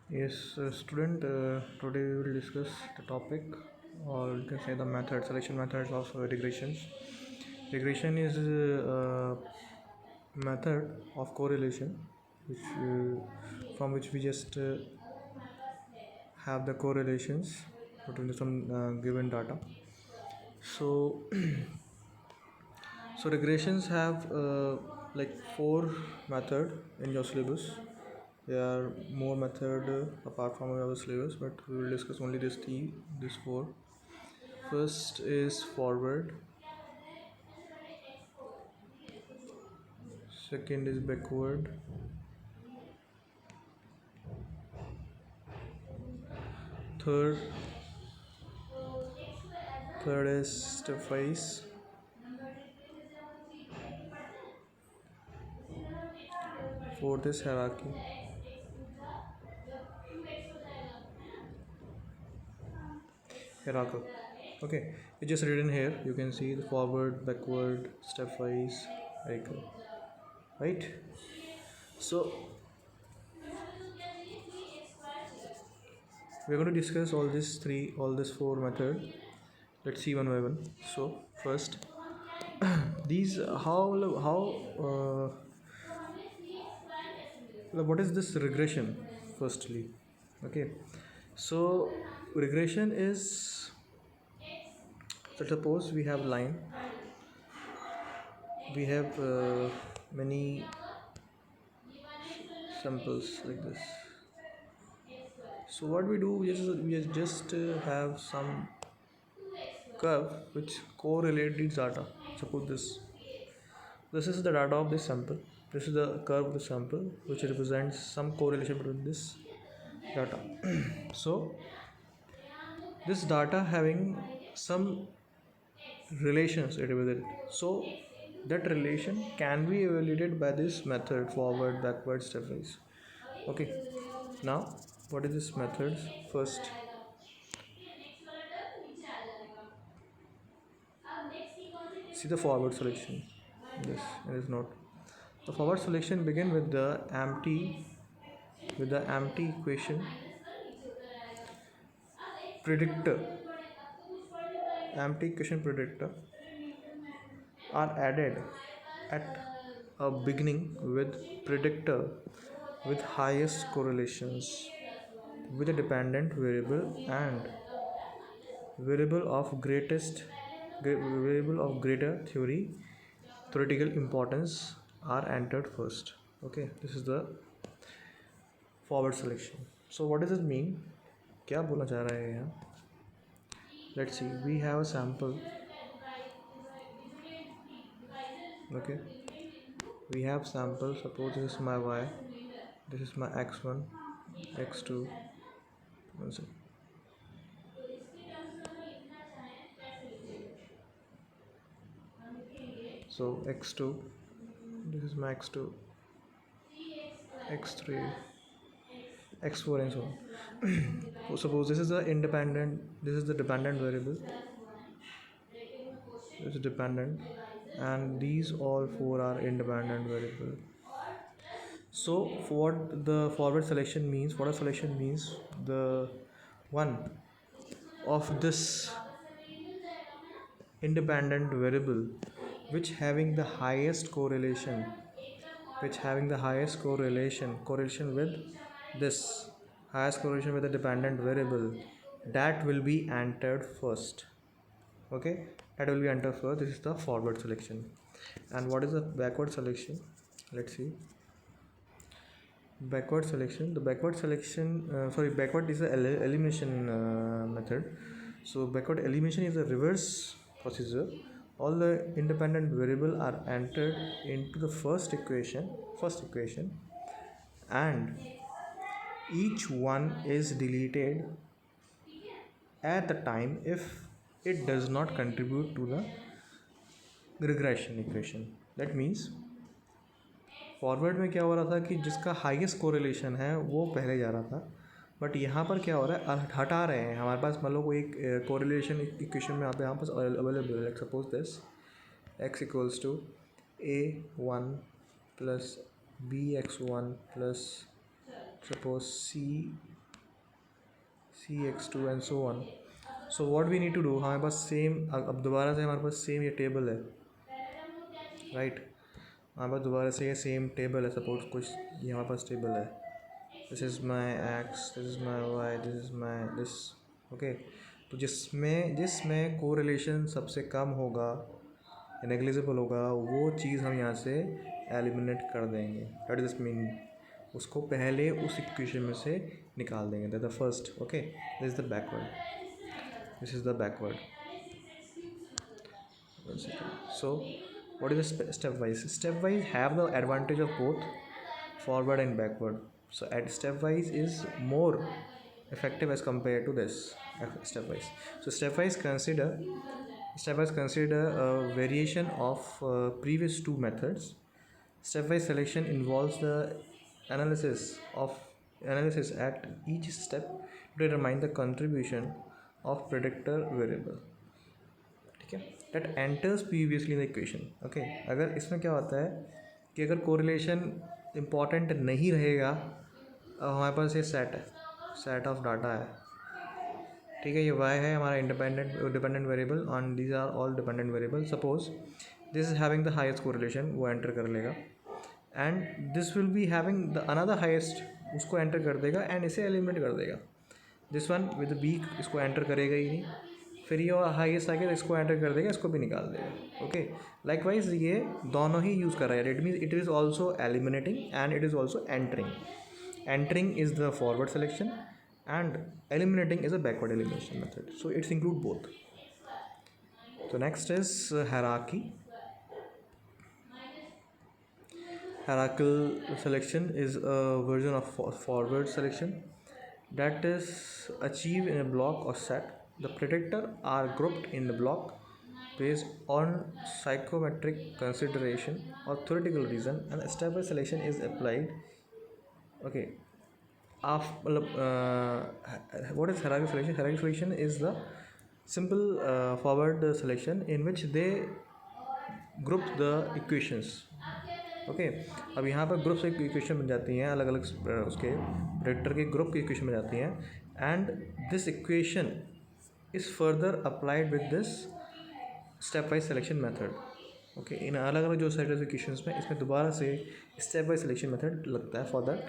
Yes, student, today we will discuss the topic, or you can say the method, selection methods of regressions. Regression is a method of correlation, which from which we just have the correlations between some given data. So, so regressions have like four method in your syllabus. There are more method apart from our syllabus, but we will discuss only these four. First is forward, second is backward, third third is stepwise, fourth is hierarchical. Okay, it's just written here. You can see the forward, backward, stepwise, hierarchical, right? So we're going to discuss all these four method. Let's see one by one. So first, these what is this regression? Firstly, okay. So regression is, so suppose we have line, we have many samples like this. So what we do is we just have some curve which correlate these data. Suppose this is the data of this sample, this is the curve of the sample which represents some correlation between this data. So this data having some relations with it, so that relation can be evaluated by this method, forward, backward, stepwise. Okay, now what is this methods? First, see the forward selection. Yes, it is not. The forward selection begin with the empty equation predictor. Empty equation predictor are added at a beginning with predictor with highest correlations with a dependent variable, and variable of greater theoretical importance are entered first. Okay, this is the forward selection. So what does it mean? क्या बोलना चाह रहा है यहाँ? Let's see, we have a sample. Okay, we have sample. Suppose this is my y, this is my x1, x2. One second. So x2, this is my x2, x3, x4, and so on. Suppose this is the independent, this is the dependent variable, this is dependent, and these all four are independent variable. So for what the forward selection means, forward selection means the one of this independent variable which having the highest correlation correlation with this highest correlation with the dependent variable, that will be entered first. Okay, that will be entered first. This is the forward selection. And what is the backward selection? Let's see. Backward selection, the backward selection backward is the elimination method. So backward elimination is a reverse procedure. All the independent variable are entered into the first equation, and each one is deleted at the time if it does not contribute to the regression equation. That means forward में क्या हो रहा था कि जिसका highest correlation है वो पहले जा रहा था, बट यहाँ पर क्या हो रहा है, हटा रहे हैं हमारे पास, मतलब कोई एक कोरिलेशन इक्वेशन में यहाँ पास अवेलेबल है. Suppose this x equals to a1 plus bx1 plus suppose c CX2 and so on. So what we need to do, हमारे पास सेम, अब दोबारा से हमारे पास सेम ये टेबल है, राइट, हमारे पास दोबारा से ये सेम टेबल है, सपोज कुछ ये हमारे पास टेबल है, this is my X, this is my Y, this is my this, okay. तो जिसमें कोरिलेशन सबसे कम होगा, नेग्लिजिबल होगा, वो चीज़ हम यहाँ से एलिमिनेट कर देंगे। दैट इज मीन उसको पहले उस इक्वेशन में से निकाल देंगे। That the first, okay, this is the backward, this is the backward. So what is the stepwise have the advantage of both forward and backward. So at stepwise is more effective as compared to this stepwise. So stepwise consider a variation of previous two methods. Stepwise selection involves the analysis at each step to determine the contribution of predictor variable, ठीक है, that enters previously in the equation, okay। अगर इसमें क्या होता है कि अगर correlation important नहीं रहेगा, अब हमारे पास ये सेट ऑफ डाटा है, ठीक है, ये y है हमारा dependent variable, on these are all dependent variable. Suppose this is having the highest correlation, वो एंटर कर लेगा, and this will be having the another highest, उसको एंटर कर देगा एंड इसे एलिमिनेट कर देगा। This one with the B इसको एंटर करेगा ही नहीं, फिर ये हाईएस्ट आके इसको एंटर कर देगा, इसको भी निकाल देगा, ओके। लाइकवाइज ये दोनों ही यूज़ कर रहा है, it means it is also eliminating and it is also entering. Entering is the forward selection and eliminating is a backward elimination method, so it's include both. So next is hierarchical selection is a version of forward selection that is achieved in a block or set. The predictor are grouped in the block based on psychometric consideration or theoretical reason, and stepwise selection is applied, okay। What is hierarchical selection? Hierarchical selection is the simple forward selection in which they group the equations, okay। अब यहाँ पर group से equation बन जाती हैं, अलग अलग उसके प्रेडिक्टर के ग्रुप की इक्वेशन बन जाती हैं, and this equation is further applied with this step wise selection method, okay. इन अलग अलग जो सेट ऑफ इक्वेशंस में इसमें दोबारा से स्टेप वाइज सिलेक्शन मेथड लगता है for that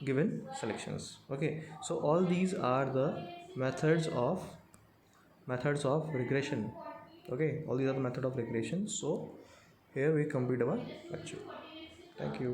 given selections, okay। So all these are the methods of regression, okay, all these are the method of regression. So here we complete our lecture. Thank you.